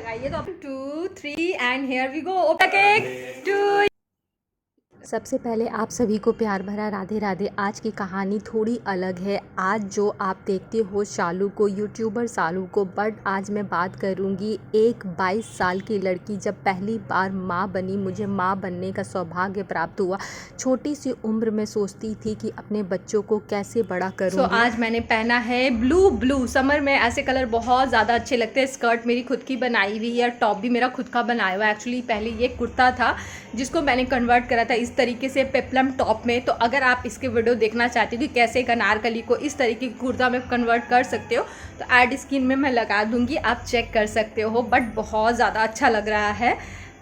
लगाइए तो 2 3 and here we go open cake to. सबसे पहले आप सभी को प्यार भरा राधे राधे। आज की कहानी थोड़ी अलग है। आज जो आप देखते हो शालू को, यूट्यूबर शालू को, बट आज मैं बात करूंगी एक 22 साल की लड़की जब पहली बार माँ बनी, मुझे माँ बनने का सौभाग्य प्राप्त हुआ। छोटी सी उम्र में सोचती थी कि अपने बच्चों को कैसे बड़ा करूँगी। आज मैंने पहना है ब्लू। समर में ऐसे कलर बहुत ज़्यादा अच्छे लगते हैं। स्कर्ट मेरी खुद की बनाई हुई है, टॉप भी मेरा खुद का बनाया हुआ है। एक्चुअली पहले ये कुर्ता था जिसको मैंने कन्वर्ट करा था इस तरीके से पेप्लम टॉप में। तो अगर आप इसके वीडियो देखना चाहते हो कि कैसे एक अनारकली को इस तरीके की कुर्ता में कन्वर्ट कर सकते हो तो ऐड स्क्रीन में मैं लगा दूंगी, आप चेक कर सकते हो। बट बहुत ज़्यादा अच्छा लग रहा है।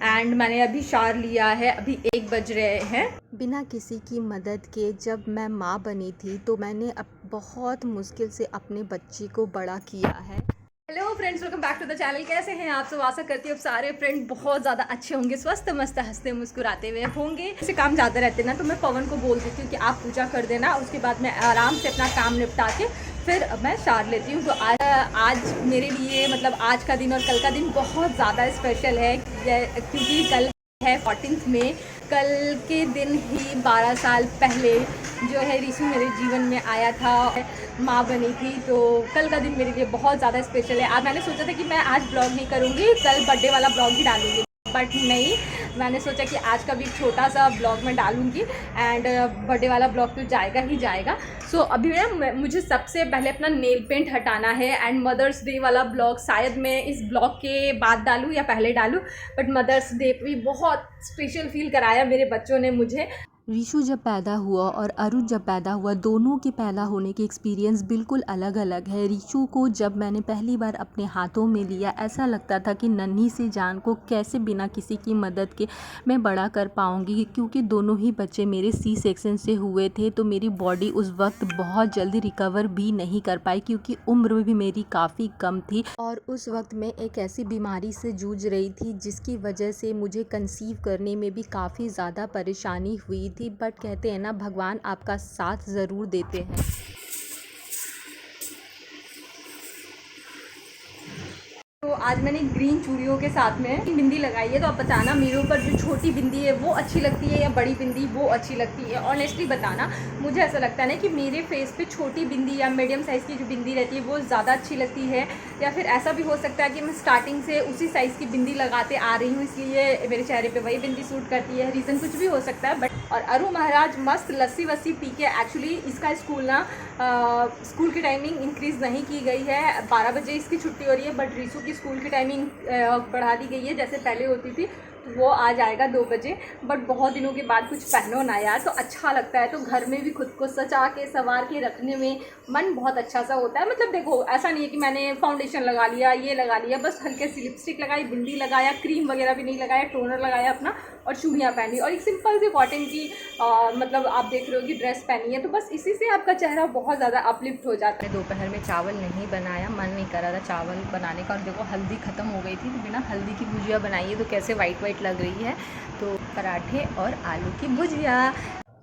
एंड मैंने अभी शावर लिया है, अभी 1 बज रहे हैं। बिना किसी की मदद के जब मैं माँ बनी थी तो मैंने बहुत मुश्किल से अपने बच्ची को बड़ा किया है। Hello friends, welcome back to the channel. कैसे हैं आप सब? आशा करती हूँ सारे फ्रेंड बहुत ज़्यादा अच्छे होंगे, स्वस्थ मस्त हंसते मुस्कुराते हुए होंगे। ऐसे काम ज़्यादा रहते ना तो मैं पवन को बोल देती हूँ कि आप पूजा कर देना, उसके बाद मैं आराम से अपना काम निपटा के फिर मैं शावर लेती हूँ। तो आज मेरे लिए मतलब आज का दिन और कल का दिन बहुत ज़्यादा स्पेशल है क्योंकि कल है 14 मई। कल के दिन ही 12 साल पहले जो है ऋषु मेरे जीवन में आया था, माँ बनी थी। तो कल का दिन मेरे लिए बहुत ज़्यादा स्पेशल है। आज मैंने सोचा था कि मैं आज ब्लॉग नहीं करूँगी, कल बर्थडे वाला ब्लॉग ही डालूँगी, बट नहीं, मैंने सोचा कि आज का भी छोटा सा ब्लॉग मैं डालूँगी एंड बर्थडे वाला ब्लॉग तो जाएगा ही जाएगा। सो अभी मुझे सबसे पहले अपना नेल पेंट हटाना है एंड मदर्स डे वाला ब्लॉग शायद मैं इस ब्लॉग के बाद डालूँ या पहले डालूँ, बट मदर्स डे भी बहुत स्पेशल फील कराया मेरे बच्चों ने मुझे। ऋषु जब पैदा हुआ और अरुण जब पैदा हुआ, दोनों के पैदा होने की एक्सपीरियंस बिल्कुल अलग अलग है। ऋषु को जब मैंने पहली बार अपने हाथों में लिया, ऐसा लगता था कि नन्ही सी जान को कैसे बिना किसी की मदद के मैं बड़ा कर पाऊंगी, क्योंकि दोनों ही बच्चे मेरे सी सेक्शन से हुए थे। तो मेरी बॉडी उस वक्त बहुत जल्दी रिकवर भी नहीं कर पाई क्योंकि उम्र भी मेरी काफ़ी कम थी और उस वक्त मैं एक ऐसी बीमारी से जूझ रही थी जिसकी वजह से मुझे कंसीव करने में भी काफ़ी ज़्यादा परेशानी हुई थी। बट कहते हैं ना, भगवान आपका साथ ज़रूर देते हैं। तो आज मैंने ग्रीन चूड़ियों के साथ में बिंदी लगाई है। तो आप बताना मेरे ऊपर जो छोटी बिंदी है वो अच्छी लगती है या बड़ी बिंदी वो अच्छी लगती है। ऑनेस्टली बताना, मुझे ऐसा लगता है ना कि मेरे फेस पे छोटी बिंदी या मीडियम साइज़ की जो बिंदी रहती है वो ज़्यादा अच्छी लगती है, या फिर ऐसा भी हो सकता है कि मैं स्टार्टिंग से उसी साइज़ की बिंदी लगाते आ रही हूँ इसलिए मेरे चेहरे पर वही बिंदी सूट करती है। रीज़न कुछ भी हो सकता है। बट और अरु महाराज मस्त लस्सी वस्सी पी के, एक्चुअली इसका स्कूल ना स्कूल की टाइमिंग इंक्रीज़ नहीं की गई है, 12 बजे इसकी छुट्टी हो रही है, बट ऋषु की स्कूल की टाइमिंग बढ़ा दी गई है, जैसे पहले होती थी वो आ जाएगा 2 बजे। बट बहुत दिनों के बाद कुछ पहनो ना यार, तो अच्छा लगता है। तो घर में भी खुद को सजा के संवार के रखने में मन बहुत अच्छा सा होता है। मतलब देखो, ऐसा नहीं है कि मैंने फाउंडेशन लगा लिया, ये लगा लिया, बस हल्के सी लिपस्टिक लगाई, बिंदी लगाया, क्रीम वगैरह भी नहीं लगाया, टोनर लगाया अपना और चूड़ियाँ पहनी और एक सिंपल सी कॉटन की मतलब आप देख रहे हो कि ड्रेस पहनी है। तो बस इसी से आपका चेहरा बहुत ज़्यादा अपलिफ्ट हो जाता है। दोपहर में चावल नहीं बनाया, मन नहीं कर रहा था चावल बनाने का, और देखो हल्दी ख़त्म हो गई थी तो बिना हल्दी की भुजिया बनाई है तो कैसे वाइट वाइट लग रही है। तो पराठे और आलू की भुजिया।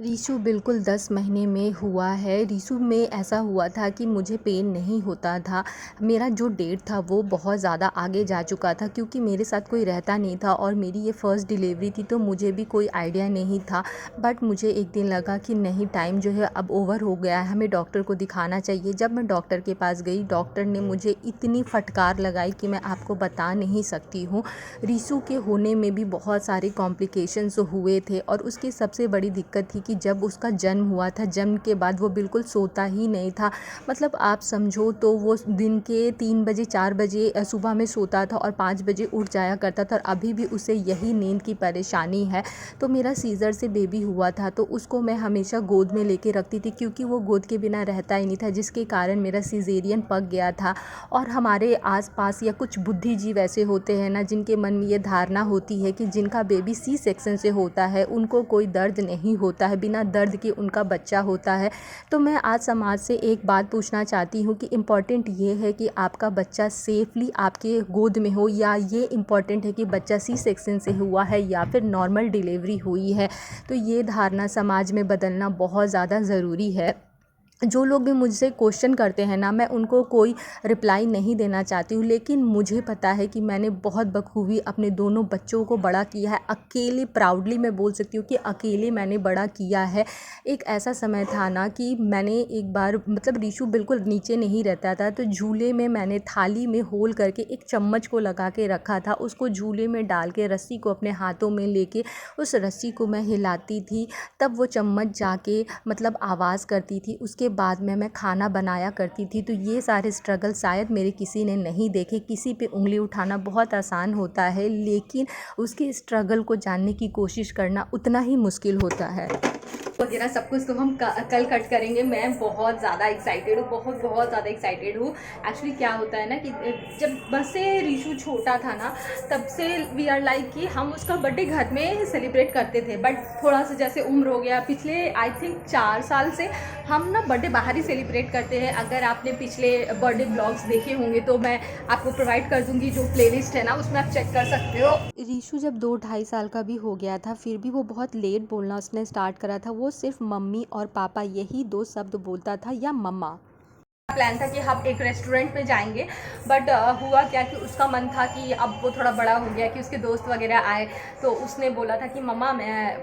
ऋषु बिल्कुल 10 महीने में हुआ है। ऋषु में ऐसा हुआ था कि मुझे पेन नहीं होता था। मेरा जो डेट था वो बहुत ज़्यादा आगे जा चुका था क्योंकि मेरे साथ कोई रहता नहीं था और मेरी ये फर्स्ट डिलीवरी थी, तो मुझे भी कोई आइडिया नहीं था। बट मुझे एक दिन लगा कि नहीं, टाइम जो है अब ओवर हो गया है, हमें डॉक्टर को दिखाना चाहिए। जब मैं डॉक्टर के पास गई, डॉक्टर ने मुझे इतनी फटकार लगाई कि मैं आपको बता नहीं सकती हूँ। ऋषु के होने में भी बहुत सारे कॉम्प्लिकेशंस हुए थे और उसकी सबसे बड़ी दिक्कत थी कि जब उसका जन्म हुआ था, जन्म के बाद वो बिल्कुल सोता ही नहीं था। मतलब आप समझो तो वो दिन के 3 बजे 4 बजे सुबह में सोता था और 5 बजे उठ जाया करता था, और अभी भी उसे यही नींद की परेशानी है। तो मेरा सीज़र से बेबी हुआ था तो उसको मैं हमेशा गोद में लेके रखती थी क्योंकि वो गोद के बिना रहता ही नहीं था, जिसके कारण मेरा सीज़ेरियन पक गया था। और हमारे आसपास या कुछ बुद्धिजीव ऐसे होते हैं ना जिनके मन में ये धारणा होती है कि जिनका बेबी सी सेक्शन से होता है उनको कोई दर्द नहीं होता है, बिना दर्द के उनका बच्चा होता है। तो मैं आज समाज से एक बात पूछना चाहती हूँ कि इम्पॉर्टेंट ये है कि आपका बच्चा सेफली आपके गोद में हो, या ये इम्पॉर्टेंट है कि बच्चा सी सेक्शन से हुआ है या फिर नॉर्मल डिलीवरी हुई है। तो ये धारणा समाज में बदलना बहुत ज़्यादा ज़रूरी है। जो लोग भी मुझसे क्वेश्चन करते हैं ना, मैं उनको कोई रिप्लाई नहीं देना चाहती हूँ, लेकिन मुझे पता है कि मैंने बहुत बखूबी अपने दोनों बच्चों को बड़ा किया है। अकेले प्राउडली मैं बोल सकती हूँ कि अकेले मैंने बड़ा किया है। एक ऐसा समय था ना कि मैंने एक बार मतलब रीशु बिल्कुल नीचे नहीं रहता था, तो झूले में मैंने थाली में होल करके एक चम्मच को लगा के रखा था। उसको झूले में डाल के रस्सी को अपने हाथों में लेके उस रस्सी को मैं हिलाती थी, तब वो चम्मच जाके मतलब आवाज़ करती थी। उसके बाद में मैं खाना बनाया करती थी। तो ये सारे स्ट्रगल शायद मेरे किसी ने नहीं देखे। किसी पे उंगली उठाना बहुत आसान होता है, लेकिन उसके स्ट्रगल को जानने की कोशिश करना उतना ही मुश्किल होता है। वगैरह सब कुछ तो हम कल कट करेंगे। मैं बहुत ज़्यादा एक्साइटेड हूँ, बहुत ज़्यादा एक्साइटेड हूँ। एक्चुअली क्या होता है ना कि जब बस से रीशु छोटा था ना, तब से वी आर लाइक कि हम उसका बर्थडे घर में सेलिब्रेट करते थे, बट थोड़ा सा जैसे उम्र हो गया, पिछले आई थिंक 4 साल से हम ना बर्थडे बाहर ही सेलिब्रेट करते हैं। अगर आपने पिछले बर्थडे ब्लॉग्स देखे होंगे तो मैं आपको प्रोवाइड कर दूँगी, जो प्लेलिस्ट है ना उसमें आप चेक कर सकते हो। रीशु जब 2-2.5 साल का भी हो गया था, फिर भी वो बहुत लेट बोलना उसने स्टार्ट करा था। वो सिर्फ मम्मी और पापा यही 2 शब्द बोलता था, या मम्मा। प्लान था कि हम एक रेस्टोरेंट में जाएंगे, बट हुआ क्या कि उसका मन था कि अब वो थोड़ा बड़ा हो गया कि उसके दोस्त वगैरह आए, तो उसने बोला था कि मम्मा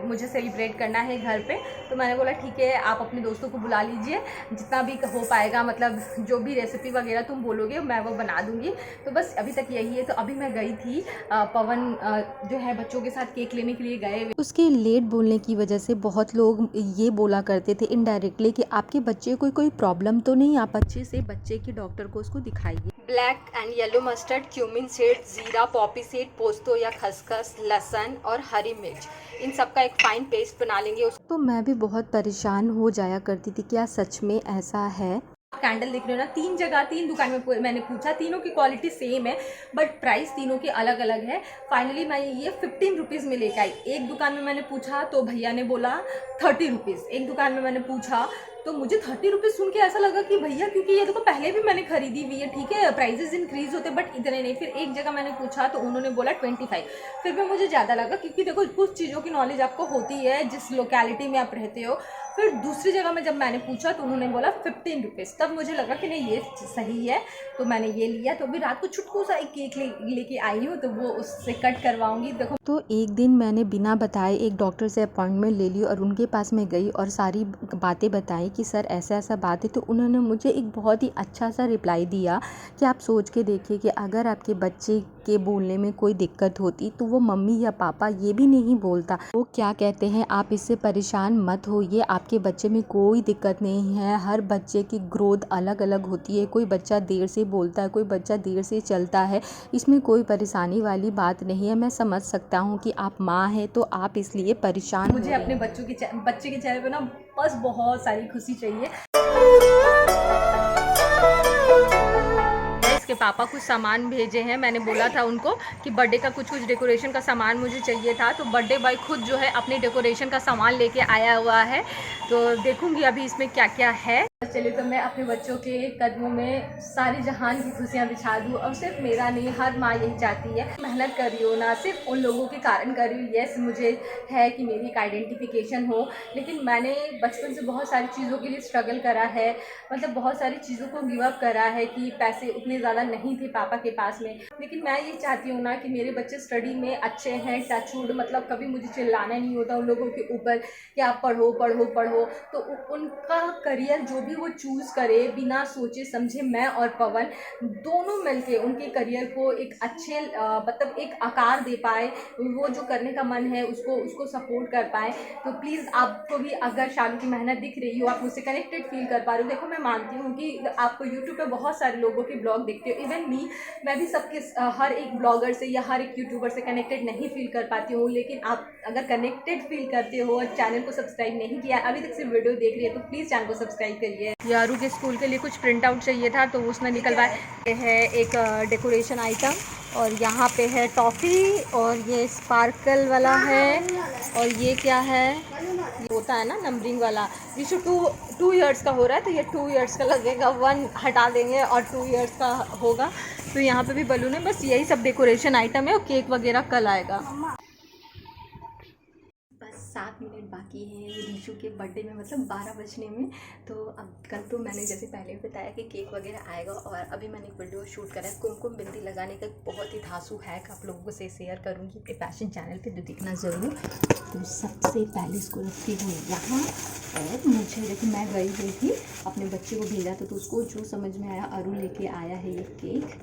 मुझे सेलिब्रेट करना है घर पे। तो मैंने बोला ठीक है, आप अपने दोस्तों को बुला लीजिए, जितना भी हो पाएगा, मतलब जो भी रेसिपी वगैरह तुम बोलोगे मैं वो बना दूँगी। तो बस अभी तक यही है। तो अभी मैं गई थी, पवन जो है बच्चों के साथ केक लेने के लिए गए। उसके लेट बोलने की वजह से बहुत लोग ये बोला करते थे इनडायरेक्टली कि आपके बच्चे को कोई प्रॉब्लम तो नहीं, आप अच्छे से बच्चे के डॉक्टर को उसको दिखाइए। Black and yellow mustard, cumin seed, जीरा, पॉपी सीड, पोस्तो या खसखस, लहसुन और हरी मिर्च, इन सब का एक फाइन पेस्ट बना लेंगे। उसको तो मैं भी बहुत परेशान हो जाया करती थी, क्या सच में ऐसा है? कैंडल दिख रहे हो ना, 3 जगह 3 दुकान में मैंने पूछा, तीनों की क्वालिटी सेम है, बट प्राइस तीनों की अलग अलग है। फाइनली मैं ये 15 रुपीज़ में लेकर आई। एक दुकान में मैंने पूछा तो भैया ने बोला 30 रुपीज़। एक दुकान में मैंने पूछा तो मुझे 30 रुपीज़ सुन के ऐसा लगा कि भैया, क्योंकि ये देखो पहले भी मैंने खरीदी हुई है, ठीक है प्राइजेस इंक्रीज होते बट इतने नहीं। फिर एक जगह मैंने पूछा तो उन्होंने बोला 25। फिर भी मुझे ज़्यादा लगा, क्योंकि देखो कुछ चीज़ों की नॉलेज आपको होती है जिस लोकेलिटी में आप रहते हो। फिर दूसरी जगह में जब मैंने पूछा तो उन्होंने बोला 15 रुपीज़। तब मुझे लगा कि नहीं ये सही है, तो मैंने ये लिया। तो अभी रात को छुटकू सा एक केक लेके आई हूँ, तो वो उससे कट करवाऊंगी। देखो, तो एक दिन मैंने बिना बताए एक डॉक्टर से अपॉइंटमेंट ले ली और उनके पास मैं गई और सारी बातें बताई कि सर ऐसा ऐसा बात है। तो उन्होंने मुझे एक बहुत ही अच्छा सा रिप्लाई दिया कि आप सोच के देखिए कि अगर आपके बच्चे के बोलने में कोई दिक्कत होती तो वो मम्मी या पापा ये भी नहीं बोलता। वो क्या कहते हैं, आप इससे परेशान मत होइए, आपके बच्चे में कोई दिक्कत नहीं है। हर बच्चे की ग्रोथ अलग अलग होती है, कोई बच्चा देर से बोलता है, कोई बच्चा देर से चलता है, इसमें कोई परेशानी वाली बात नहीं है। मैं समझ सकता हूँ कि आप माँ हैं तो आप इसलिए परेशान। मुझे अपने बच्चे के चेहरे पे ना बस बहुत सारी खुशी चाहिए। इसके पापा कुछ सामान भेजे हैं, मैंने बोला था उनको कि बर्थडे का कुछ डेकोरेशन का सामान मुझे चाहिए था, तो बर्थडे बॉय खुद जो है अपने डेकोरेशन का सामान लेके आया हुआ है। तो देखूंगी अभी इसमें क्या क्या है। चलिए, तो मैं अपने बच्चों के कदमों में सारी जहान की खुशियाँ बिछा दूँ। और सिर्फ मेरा नहीं, हर माँ यही चाहती है। मेहनत कर रही हो ना, सिर्फ उन लोगों के कारण कर रही हूँ। यस, मुझे है कि मेरी एक आइडेंटिफिकेशन हो, लेकिन मैंने बचपन से बहुत सारी चीज़ों के लिए स्ट्रगल करा है। मतलब बहुत सारी चीज़ों को गिव अप करा है कि पैसे उतने ज़्यादा नहीं थे पापा के पास में। लेकिन मैं ये चाहती हूँ ना कि मेरे बच्चे स्टडी में अच्छे हैं, टचवुड, मतलब कभी मुझे चिल्लाना नहीं होता उन लोगों के ऊपर कि आप पढ़ो पढ़ो पढ़ो। तो उनका करियर जो भी वो चूज़ करे, बिना सोचे समझे, मैं और पवन दोनों मिलके उनके करियर को एक अच्छे मतलब एक आकार दे पाए, वो जो करने का मन है उसको सपोर्ट कर पाए। तो प्लीज़ आपको भी अगर शाम की मेहनत दिख रही हो, आप मुझसे कनेक्टेड फील कर पा रहे हो। देखो, मैं मानती हूँ कि आपको यूट्यूब पे बहुत सारे लोगों के ब्लॉग देखते हो, इवन मैं भी सबके हर एक ब्लॉगर से या हर एक यूट्यूबर से कनेक्टेड नहीं फील कर पाती हूँ। लेकिन आप अगर कनेक्टेड फील करते हो और चैनल को सब्सक्राइब नहीं किया, अभी तक सिर्फ वीडियो देख रही है, तो प्लीज़ चैनल को सब्सक्राइब करिए। यारू के स्कूल के लिए कुछ प्रिंट आउट चाहिए था, तो उसने निकलवाया है एक डेकोरेशन आइटम। और यहाँ पे है टॉफ़ी, और ये स्पार्कल वाला है, और ये क्या है, ये होता है ना नंबरिंग वाला। विशु 2 इयर्स का हो रहा है, तो ये 2 इयर्स का लगेगा, 1 हटा देंगे और 2 इयर्स का होगा। तो यहाँ पे भी बलून है, बस यही सब डेकोरेशन आइटम है, और केक वगैरह कल आएगा। बस 7 8 मिनट बाकी हैं रीशू के बर्थडे में, मतलब 12 बजने में। तो अब कल तो मैंने जैसे पहले भी बताया कि केक वगैरह आएगा, और अभी मैंने एक वीडियो शूट करा है कुमकुम बिंदी लगाने का, एक बहुत ही धांसू हैक आप लोगों से शेयर करूँगी अपने फैशन चैनल पर, तो देखना ज़रूर। तो सबसे पहले इसको रखती हूँ यहाँ, और मुझे देखिए मैं गई हुई थी अपने बच्चे को भेजा था, तो उसको जो समझ में आया अरु लेके आया है ये केक।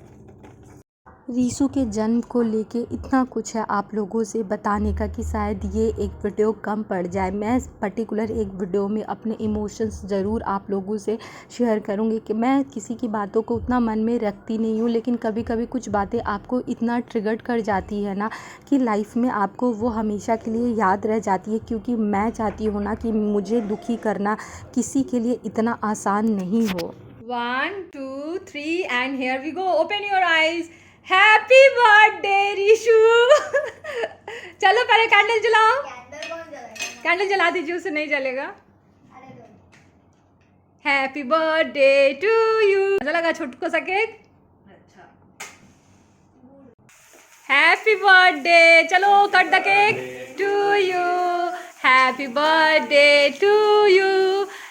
रीशू के जन्म को लेके इतना कुछ है आप लोगों से बताने का कि शायद ये एक वीडियो कम पड़ जाए। मैं पर्टिकुलर एक वीडियो में अपने इमोशंस ज़रूर आप लोगों से शेयर करूँगी कि मैं किसी की बातों को उतना मन में रखती नहीं हूँ, लेकिन कभी कभी कुछ बातें आपको इतना ट्रिगर कर जाती है ना कि लाइफ में आपको वो हमेशा के लिए याद रह जाती है। क्योंकि मैं चाहती हूँ ना कि मुझे दुखी करना किसी के लिए इतना आसान नहीं हो। 1 2 3 and here we go, open your eyes. Happy birthday Rishu. चलो पहले कैंडल जलाओ। कैंडल जला दीजिए, उससे नहीं जलेगा। Happy birthday to you. मजा लगा छोटको सा केक? अच्छा। हैप्पी बर्थडे, चलो cut the cake to you. Happy birthday to you.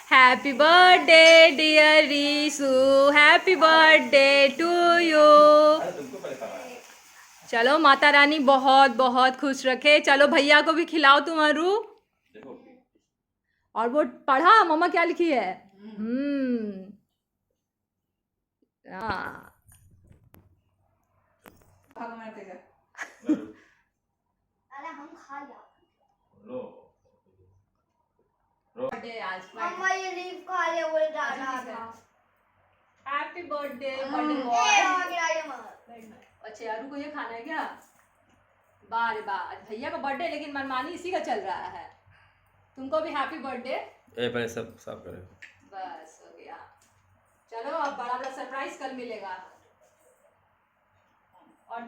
Happy birthday dear Rishu. Happy birthday to you. चलो माता रानी बहुत बहुत खुश रखे। चलो भैया को भी खिलाओ तुम अरु। और वो पढ़ा मम्मा क्या लिखी है? हाँ। मम्मा ये लीफ खा लिया, बोले डाला था। Happy birthday birthday boy. अच्छा अरु को ये खाना है क्या? बारे बार भैया का बर्थडे, लेकिन मनमानी इसी का चल रहा है। तुमको भी हैप्पी बर्थडे। पहले सब साफ करें। बस हो गया। चलो अब बड़ा बड़ा सरप्राइज कल मिलेगा। और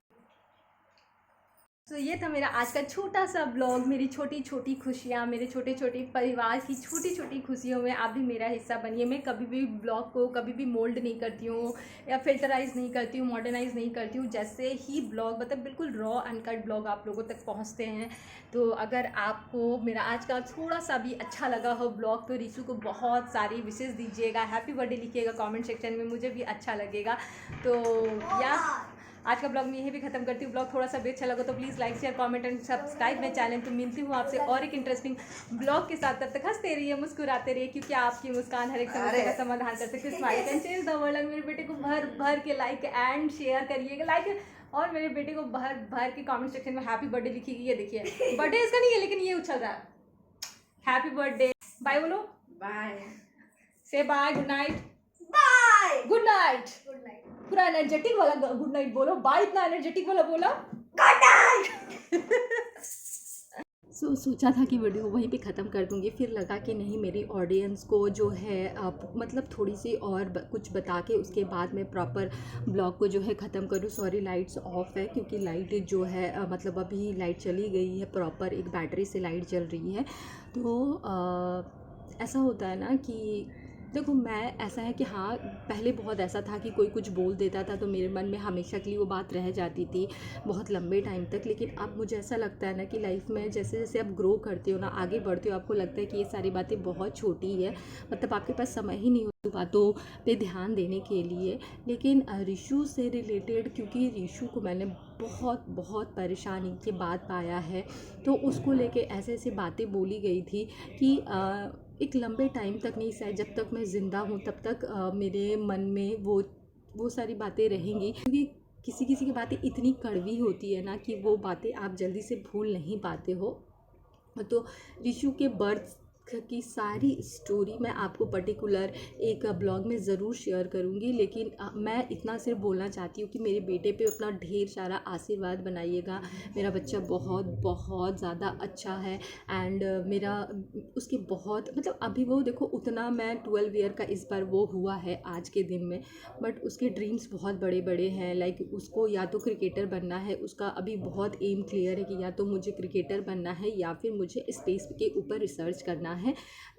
तो ये था मेरा आज का छोटा सा ब्लॉग, मेरी छोटी छोटी खुशियाँ, मेरे छोटे छोटे परिवार की छोटी छोटी खुशियों में आप भी मेरा हिस्सा बनिए। मैं कभी भी ब्लॉग को कभी भी मोल्ड नहीं करती हूँ या फिल्टराइज नहीं करती हूँ, मॉडर्नाइज नहीं करती हूँ। जैसे ही ब्लॉग मतलब बिल्कुल रॉ अनकट ब्लॉग आप लोगों तक पहुँचते हैं। तो अगर आपको मेरा आज का थोड़ा सा भी अच्छा लगा हो ब्लॉग, तो रीशू को बहुत सारी विशेष दीजिएगा, हैप्पी बर्थडे लिखिएगा कमेंट सेक्शन में, मुझे भी अच्छा लगेगा। तो या आज का ब्लॉग में यही भी खत्म करती हूँ। ब्लॉग थोड़ा सा भी अच्छा लगा तो please like share comment and subscribe my channel. तो मिलती हूँ आपसे और एक इंटरेस्टिंग ब्लॉग के साथ। तब तक हंसते रहिए, मुस्कुराते रहिए, क्योंकि आपकी मुस्कान हर एक समस्या का समाधान कर सकते हैं। Smile can change the world. मेरे बेटे को भर भर के लाइक एंड शेयर करिएगा, लाइक, और मेरे बेटे को भर भर के कमेंट सेक्शन में हैप्पी बर्थडे लिखिएगा। ये देखिए बर्थडे इसका नहीं है, लेकिन ये उछल रहा है। Happy birthday. बाय बोलो। Bye. Say bye. Good night. Bye. Good night. Good night. पूरा एनर्जेटिक वाला गुड नाइट बोलो। बाय इतना एनर्जेटिक वाला बोला। Good night. सोचा था कि वीडियो वहीं पे ख़त्म कर दूंगी, फिर लगा कि नहीं, मेरी ऑडियंस को जो है मतलब थोड़ी सी और कुछ बता के उसके बाद मैं प्रॉपर ब्लॉग को जो है ख़त्म करूँ। सॉरी लाइट्स ऑफ है, क्योंकि लाइट जो है मतलब अभी लाइट चली गई है, प्रॉपर एक बैटरी से लाइट चल रही है। तो ऐसा होता है ना कि देखो, मैं ऐसा है कि हाँ, पहले बहुत ऐसा था कि कोई कुछ बोल देता था तो मेरे मन में हमेशा के लिए वो बात रह जाती थी बहुत लंबे टाइम तक। लेकिन अब मुझे ऐसा लगता है ना कि लाइफ में जैसे जैसे आप ग्रो करते हो ना, आगे बढ़ते हो, आपको लगता है कि ये सारी बातें बहुत छोटी है, मतलब आपके पास समय ही नहीं होता बातों पे ध्यान देने के लिए। लेकिन रीशू से रिलेटेड, क्योंकि रीशू को मैंने बहुत बहुत परेशानी के बाद पाया है, तो उसको लेके ऐसे ऐसे बातें बोली गई थी कि एक लंबे टाइम तक नहीं, शायद जब तक मैं ज़िंदा हूँ तब तक मेरे मन में वो सारी बातें रहेंगी। क्योंकि किसी किसी की बातें इतनी कड़वी होती है ना कि वो बातें आप जल्दी से भूल नहीं पाते हो। तो रीशू के बर्थ की सारी स्टोरी मैं आपको पर्टिकुलर एक ब्लॉग में ज़रूर शेयर करूंगी। लेकिन मैं इतना सिर्फ बोलना चाहती हूँ कि मेरे बेटे पे अपना ढेर सारा आशीर्वाद बनाइएगा। मेरा बच्चा बहुत बहुत ज़्यादा अच्छा है, एंड मेरा उसके बहुत मतलब अभी वो देखो उतना, मैं 12 ईयर का इस बार वो हुआ है आज के दिन में, बट उसके ड्रीम्स बहुत बड़े बड़े हैं। लाइक उसको या तो क्रिकेटर बनना है, उसका अभी बहुत एम क्लियर है कि या तो मुझे क्रिकेटर बनना है या फिर मुझे स्पेस के ऊपर रिसर्च करना है।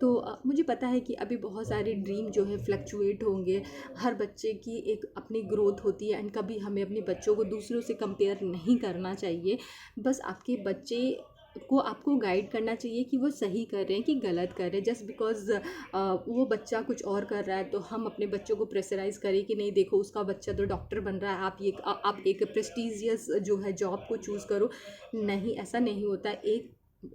तो मुझे पता है कि अभी बहुत सारे ड्रीम जो है फ्लक्चुएट होंगे, हर बच्चे की एक अपनी ग्रोथ होती है, एंड कभी हमें अपने बच्चों को दूसरों से कंपेयर नहीं करना चाहिए। बस आपके बच्चे को आपको गाइड करना चाहिए कि वो सही कर रहे हैं कि गलत कर रहे हैं। जस्ट बिकॉज वो बच्चा कुछ और कर रहा है तो हम अपने बच्चों को प्रेशराइज़ करें कि नहीं देखो उसका बच्चा तो डॉक्टर बन रहा है, आप एक प्रेस्टीजियस जो है जॉब को चूज़ करो। नहीं, ऐसा नहीं होता।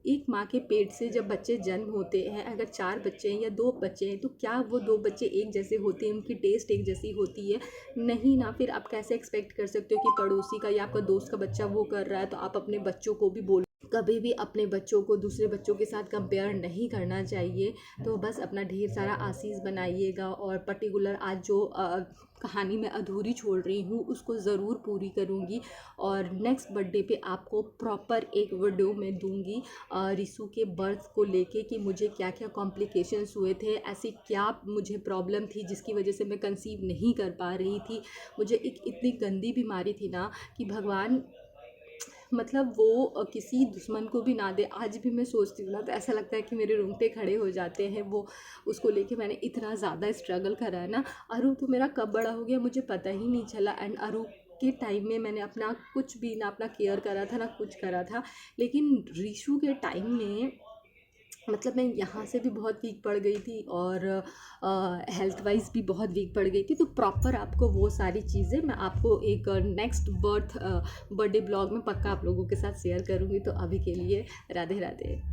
एक माँ के पेट से जब बच्चे जन्म होते हैं, अगर 4 बच्चे हैं या 2 बच्चे हैं, तो क्या वो 2 बच्चे एक जैसे होते हैं, उनकी टेस्ट एक जैसी होती है? नहीं ना। फिर आप कैसे एक्सपेक्ट कर सकते हो कि पड़ोसी का या आपका दोस्त का बच्चा वो कर रहा है तो आप अपने बच्चों को भी बोलो? कभी भी अपने बच्चों को दूसरे बच्चों के साथ कंपेयर नहीं करना चाहिए। तो बस अपना ढेर सारा आशीष बनाइएगा, और पर्टिकुलर आज जो कहानी मैं अधूरी छोड़ रही हूँ उसको ज़रूर पूरी करूँगी, और नेक्स्ट बर्थडे पे आपको प्रॉपर एक वीडियो मैं दूँगी रिशु के बर्थ को लेके कि मुझे क्या क्या कॉम्प्लिकेशंस हुए थे, ऐसी क्या मुझे प्रॉब्लम थी जिसकी वजह से मैं कंसीव नहीं कर पा रही थी। मुझे एक इतनी गंदी बीमारी थी ना कि भगवान मतलब वो किसी दुश्मन को भी ना दे। आज भी मैं सोचती हूँ ना तो ऐसा लगता है कि मेरे रोंगटे खड़े हो जाते हैं। वो उसको लेके मैंने इतना ज़्यादा स्ट्रगल करा है ना। अरू तो मेरा कब बड़ा हो गया मुझे पता ही नहीं चला, एंड अरू के टाइम में मैंने अपना कुछ भी ना अपना केयर करा था ना कुछ करा था। लेकिन रिशु के टाइम में मतलब मैं यहाँ से भी बहुत वीक पड़ गई थी, और हेल्थ वाइज भी बहुत वीक पड़ गई थी। तो प्रॉपर आपको वो सारी चीज़ें मैं आपको एक नेक्स्ट बर्थडे ब्लॉग में पक्का आप लोगों के साथ शेयर करूँगी। तो अभी के लिए राधे राधे।